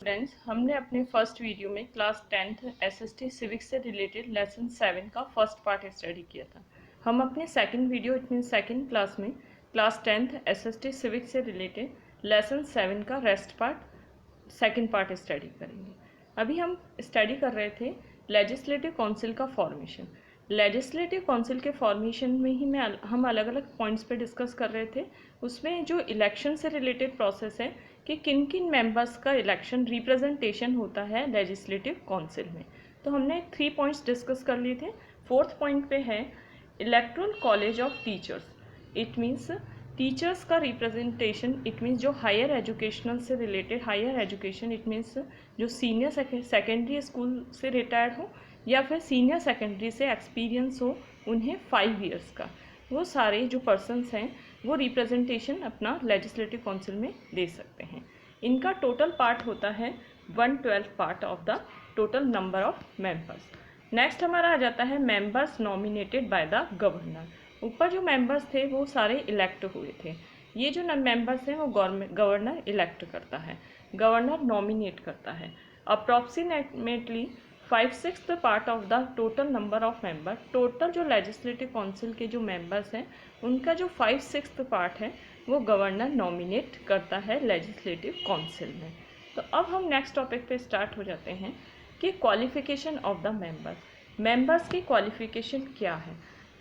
Friends, हमने अपने first video में क्लास 10th एसएसटी सिविक्स से रिलेटेड लेसन 7 का फर्स्ट पार्ट स्टडी किया था। हम अपने second video it mean second class में क्लास 10th एसएसटी सिविक्स से रिलेटेड लेसन 7 का rest part second part study करेंगे। अभी हम स्टडी कर रहे थे लेजिस्लेटिव काउंसिल का फॉर्मेशन। लेजिस्लेटिव काउंसिल के फॉर्मेशन में ही हम अलग अलग पॉइंट्स पे डिस्कस कर रहे थे। उसमें जो इलेक्शन से रिलेटेड प्रोसेस है कि किन किन मेंबर्स का इलेक्शन रिप्रेजेंटेशन होता है लेजिस्लेटिव काउंसिल में, तो हमने 3 पॉइंट्स डिस्कस कर लिए थे। फोर्थ पॉइंट पे है electoral college of teachers. It means teachers का रिप्रेजेंटेशन, इट मीन्स जो हायर एजुकेशनल से related higher education, it means जो सीनियर सेकेंडरी स्कूल से रिटायर्ड हो या फिर सीनियर सेकेंडरी से एक्सपीरियंस हो उन्हें 5 ईयर्स का, वो सारे जो पर्सन्स हैं वो रिप्रेजेंटेशन अपना लेजिस्लेटिव काउंसिल में दे सकते हैं। इनका टोटल पार्ट होता है 1/12 part of the total number of members. Next हमारा आ जाता है members nominated by the governor. ऊपर जो मेंबर्स थे वो सारे इलेक्ट हुए थे। ये जो मेंबर्स हैं वो गवर्नर इलेक्ट करता है, गवर्नर नॉमिनेट करता है। Approximately 5/6 part of the total number of member, total जो लेजिस्लेटिव काउंसिल के जो मेंबर्स हैं उनका जो 5/6 पार्ट है वो गवर्नर नॉमिनेट करता है लेजिस्लेटिव काउंसिल में। तो अब हम नेक्स्ट टॉपिक पे स्टार्ट हो जाते हैं कि क्वालिफिकेशन ऑफ द मेंबर्स की क्वालिफिकेशन क्या है।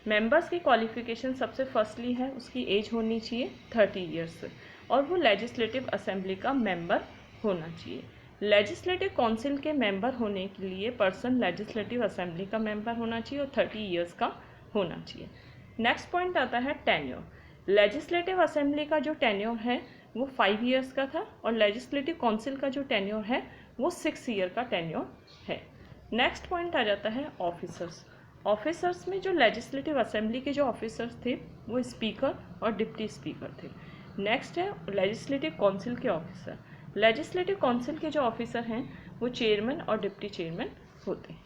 मेंबर्स की क्वालिफिकेशन सबसे फर्स्टली है उसकी एज होनी चाहिए 30 ईयर्स और वो लेजिस्लेटिव असेंबली का मेंबर होना चाहिए। लेजिस्लेटिव काउंसिल के मेंबर होने के लिए पर्सन लेजिस्लेटिव असेंबली का मेंबर होना चाहिए और 30 ईयर्स का होना चाहिए। नेक्स्ट पॉइंट आता है टेन्योर। लेजिस्लेटिव असेंबली का जो टेन्योर है वो 5 ईयर्स का था और लेजिस्लेटिव काउंसिल का जो टेन्योर है वो 6 ईयर का टेन्योर है। नेक्स्ट पॉइंट आ जाता है ऑफिसर्स। ऑफिसर्स में जो लेजिस्लेटिव असेंबली के जो ऑफिसर्स थे वो स्पीकर और डिप्टी स्पीकर थे। नेक्स्ट है लेजिस्लेटिव काउंसिल के ऑफिसर। लेजिस्लेटिव काउंसिल के जो ऑफिसर हैं वो चेयरमैन और डिप्टी चेयरमैन होते हैं।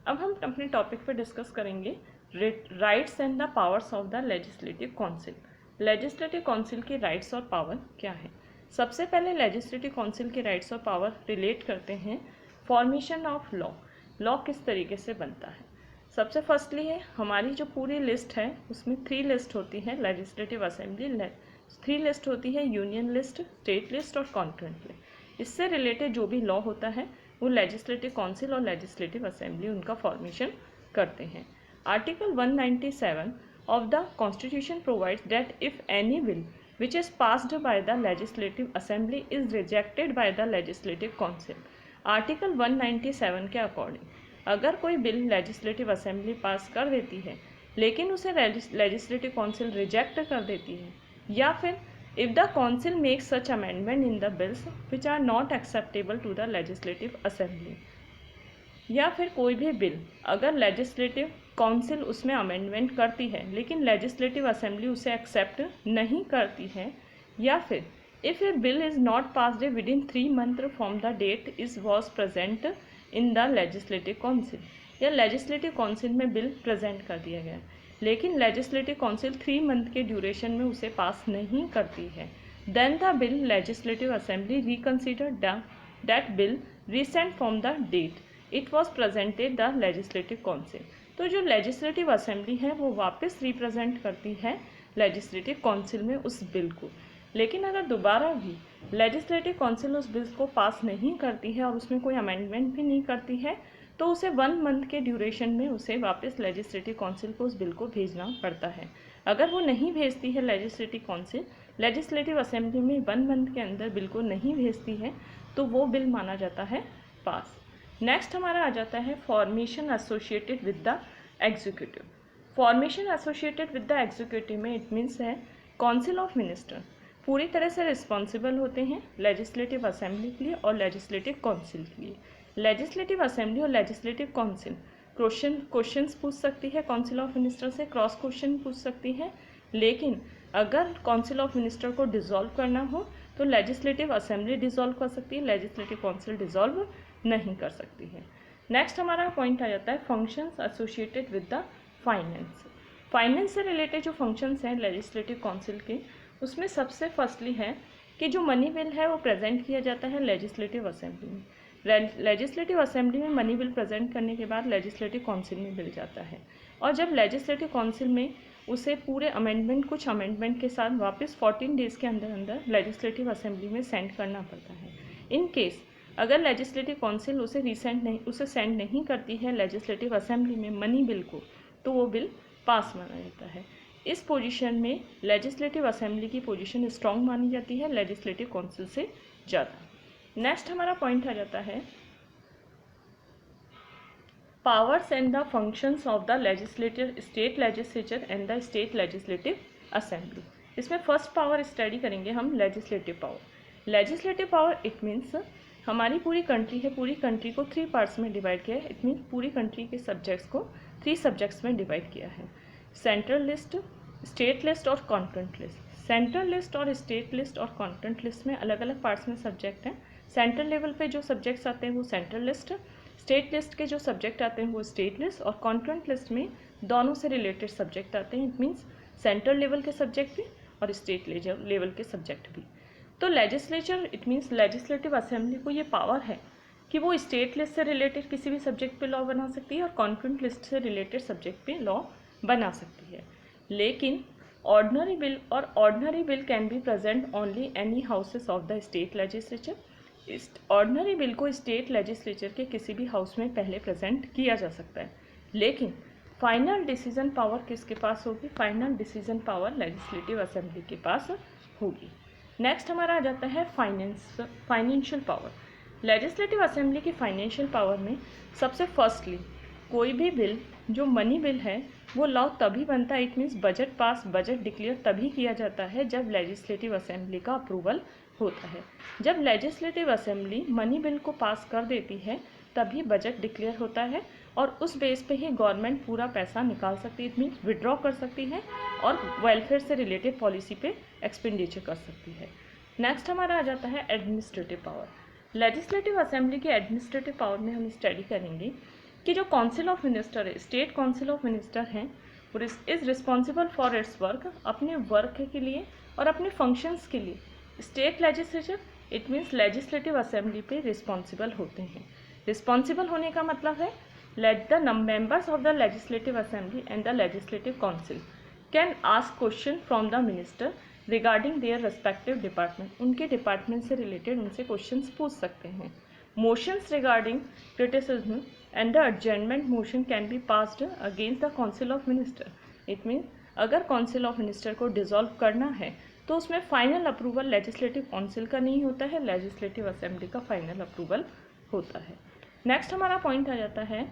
अब हम अपने टॉपिक पर डिस्कस करेंगे rights and the powers of the legislative council. Legislative council के राइट्स और पावर क्या है। सबसे पहले लेजिस्लेटिव काउंसिल के राइट्स और पावर रिलेट करते हैं फॉर्मेशन ऑफ लॉ। लॉ किस तरीके से बनता है। सबसे फर्स्टली है हमारी जो पूरी लिस्ट है उसमें 3 लिस्ट होती है लेजिस्लेटिव असेंबली 3 लिस्ट होती है, यूनियन लिस्ट, स्टेट लिस्ट और कॉन्करेंट लिस्ट। इससे रिलेटेड जो भी लॉ होता है वो लेजिस्लेटिव काउंसिल और लेजिस्लेटिव असेंबली उनका फॉर्मेशन करते हैं। Article 197 of the constitution provides that if any bill which is passed by the legislative assembly is rejected by the legislative council। Article 197 के अकॉर्डिंग अगर कोई बिल लेजिस्लेटिव असेंबली पास कर देती है लेकिन उसे लेजिस्लेटिव काउंसिल रिजेक्ट कर देती है, या फिर if the council makes such amendment in the bills which are not acceptable to the legislative assembly, या फिर कोई भी बिल अगर लेजिस्लेटिव काउंसिल उसमें अमेंडमेंट करती है लेकिन लेजिस्लेटिव असेंबली उसे एक्सेप्ट नहीं करती है, या फिर if a bill is not passed within 3 month from the date is was present in the legislative council, या लेजिस्लेटिव काउंसिल में बिल प्रेजेंट कर दिया गया लेकिन लेजिस्लेटिव काउंसिल 3 मंथ के ड्यूरेशन में उसे पास नहीं करती है, then the bill legislative assembly reconsider that bill recent from the date it was presented the legislative council. तो जो लेजिस्लेटिव असेंबली है वो वापस रिप्रेजेंट करती है लेजिस्लेटिव काउंसिल में उस बिल को, लेकिन अगर दोबारा भी लेजिस्लेटिव काउंसिल उस बिल को पास नहीं करती है और उसमें कोई अमेंडमेंट भी नहीं करती है तो उसे 1 मंथ के ड्यूरेशन में उसे वापस लेजिस्लेटिव काउंसिल को उस बिल को भेजना पड़ता है। अगर वो नहीं भेजती है लेजिस्लेटिव काउंसिल, लेजिस्लेटिव असेंबली में 1 मंथ के अंदर बिल को नहीं भेजती है तो वो बिल माना जाता है पास। नेक्स्ट हमारा आ जाता है formation associated with the executive. Formation associated with the executive में इट मीन्स है काउंसिल ऑफ मिनिस्टर पूरी तरह से रिस्पॉन्सिबल होते हैं लेजिस्लेटिव असेंबली के लिए और लेजिस्लेटिव काउंसिल के लिए। लेजिस्लेटिव असेंबली और लेजिस्लेटिव काउंसिल क्वेश्चंस पूछ सकती है काउंसिल ऑफ मिनिस्टर से, क्रॉस क्वेश्चन पूछ सकती है, लेकिन अगर काउंसिल ऑफ मिनिस्टर को डिसॉल्व करना हो तो लेजिस्लेटिव असेंबली डिसॉल्व कर सकती है, लेजिस्लेटिव काउंसिल डिसॉल्व नहीं कर सकती है। नेक्स्ट हमारा पॉइंट आ जाता है functions associated with the finance. Finance से रिलेटेड जो फंक्शंस हैं लेजिस्लेटिव काउंसिल के उसमें सबसे फर्स्टली है कि जो मनी बिल है वो प्रेजेंट किया जाता है लेजिस्लेटिव असेंबली में। लेजिस्लेटिव असेंबली में मनी बिल प्रेजेंट करने के बाद लेजिस्लेटिव काउंसिल में बिल जाता है, और जब लेजिस्लेटिव काउंसिल में उसे पूरे अमेंडमेंट, कुछ अमेंडमेंट के साथ वापस 14 डेज़ के अंदर अंदर लेजिस्लेटिव असेंबली में सेंड करना पड़ता है। इन केस अगर लेजिस्लेटिव काउंसिल उसे सेंड नहीं करती है लेजिस्लेटिव असेंबली में मनी बिल को, तो वो बिल पास माना जाता है। इस पोजीशन में लेजिस्लेटिव असेंबली की पोजीशन स्ट्रांग मानी जाती है लेजिस्लेटिव काउंसिल से ज़्यादा। नेक्स्ट हमारा पॉइंट आ जाता है powers and the functions of the legislature, state legislature and the state legislative assembly. इसमें फर्स्ट पावर स्टडी करेंगे हम legislative power. Legislative power it means हमारी पूरी कंट्री है, पूरी कंट्री को 3 पार्ट्स में डिवाइड किया है। इट मीन्स पूरी कंट्री के सब्जेक्ट्स को 3 सब्जेक्ट्स में डिवाइड किया है, सेंट्रल लिस्ट, स्टेट लिस्ट और कॉन्करेंट लिस्ट। सेंट्रल लिस्ट और स्टेट लिस्ट और कॉन्करेंट लिस्ट में अलग अलग पार्ट्स में सब्जेक्ट हैं। सेंट्रल लेवल पे जो सब्जेक्ट्स आते हैं वो सेंट्रल लिस्ट, स्टेट लिस्ट के जो सब्जेक्ट आते हैं वो स्टेट लिस्ट, और कॉन्करेंट लिस्ट में दोनों से रिलेटेड सब्जेक्ट आते हैं। इट मीन्स सेंट्रल लेवल के सब्जेक्ट भी और स्टेट लेवल के सब्जेक्ट भी। तो legislature it means legislative assembly को ये पावर है कि वो स्टेट लिस्ट से रिलेटेड किसी भी सब्जेक्ट पे लॉ बना सकती है और कॉन्करेंट लिस्ट से रिलेटेड सब्जेक्ट पे लॉ बना सकती है। लेकिन ordinary bill can be present only any houses of the state legislature. इस ऑर्डिनरी बिल को स्टेट लेजिस्लेचर के किसी भी हाउस में पहले प्रेजेंट किया जा सकता है, लेकिन फाइनल डिसीजन पावर किसके पास होगी? Final decision power legislative assembly के पास होगी। नेक्स्ट हमारा आ जाता है फाइनेंशियल पावर। लेजिस्लेटिव असेंबली की फाइनेंशियल पावर में सबसे फर्स्टली कोई भी बिल जो मनी बिल है वो लॉ तभी बनता है, इट मीन्स बजट डिक्लेयर तभी किया जाता है जब लेजिस्लेटिव असेंबली का अप्रूवल होता है। जब लेजिस्लेटिव असेंबली मनी बिल को पास कर देती है तभी बजट डिक्लेयर होता है, और उस बेस पे ही गवर्नमेंट पूरा पैसा निकाल सकती है, इट मीन्स विड्रॉ कर सकती है और वेलफेयर से रिलेटेड पॉलिसी पे एक्सपेंडिचर कर सकती है। नेक्स्ट हमारा आ जाता है एडमिनिस्ट्रेटिव पावर। लेजिस्लेटिव असेंबली की एडमिनिस्ट्रेटिव पावर में हम स्टडी करेंगे कि जो काउंसिल ऑफ मिनिस्टर है, स्टेट काउंसिल ऑफ मिनिस्टर हैं, is responsible for its work, अपने वर्क के लिए और अपने फंक्शंस के लिए state legislature it means legislative assembly पे रिस्पॉन्सिबल होते हैं। रिस्पॉन्सिबल होने का मतलब है let the members of the legislative assembly and the legislative council can ask question from the minister regarding their respective department. उनके डिपार्टमेंट से रिलेटेड उनसे क्वेश्चंस पूछ सकते हैं। Motions regarding criticism and the adjournment motion can be passed against the council of minister. It means अगर council of minister को dissolve करना है तो उसमें फाइनल अप्रूवल लेजिस्लेटिव काउंसिल का नहीं होता है, लेजिस्लेटिव असेंबली का फाइनल अप्रूवल होता है। नेक्स्ट हमारा पॉइंट आ जाता है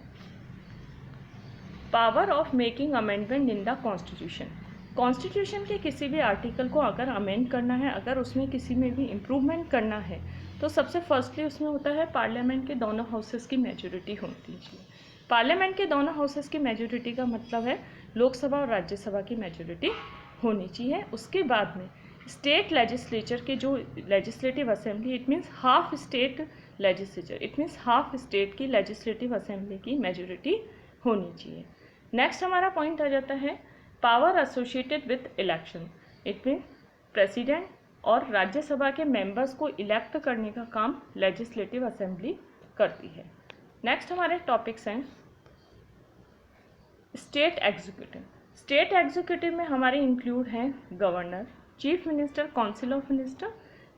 power of making amendment in the constitution. Constitution के किसी भी आर्टिकल को अगर अमेंड करना है, अगर उसमें किसी में भी इम्प्रूवमेंट करना है, तो सबसे फर्स्टली उसमें होता है पार्लियामेंट के दोनों हाउसेस की मेजॉरिटी होनी चाहिए। पार्लियामेंट के दोनों हाउसेस की मेजॉरिटी का मतलब है लोकसभा और राज्यसभा की मेजॉरिटी होनी चाहिए। उसके बाद में स्टेट लेजिस्लेचर के जो legislative assembly it means half state legislature, it means half state की लेजिस्लेटिव असेंबली की मेजॉरिटी होनी चाहिए। नेक्स्ट हमारा पॉइंट आ जाता है power associated with election. It means president और राज्यसभा के मेंबर्स को इलेक्ट करने का काम लेजिस्लेटिव असेंबली करती है। नेक्स्ट हमारे टॉपिक्स हैं स्टेट एग्जीक्यूटिव। स्टेट एग्जीक्यूटिव में हमारे इंक्लूड हैं governor, chief minister, council of minister,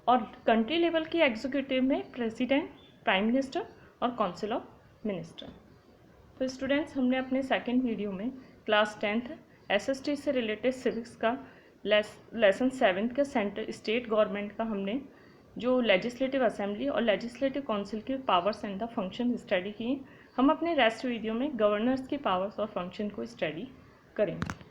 और कंट्री लेवल की एग्जीक्यूटिव में प्रेसिडेंट, प्राइम मिनिस्टर और काउंसिल ऑफ मिनिस्टर। तो स्टूडेंट्स, हमने अपने सेकेंड वीडियो में क्लास 10th SST से रिलेटेड सिविक्स का लेसन 7 का सेंटर स्टेट गवर्नमेंट का हमने जो लेजिस्लेटिव असेंबली और लेजिस्लेटिव काउंसिल के powers and the function study किए। हम अपने रेस्ट वीडियो में गवर्नर्स की पावर्स और फंक्शन को स्टडी करेंगे।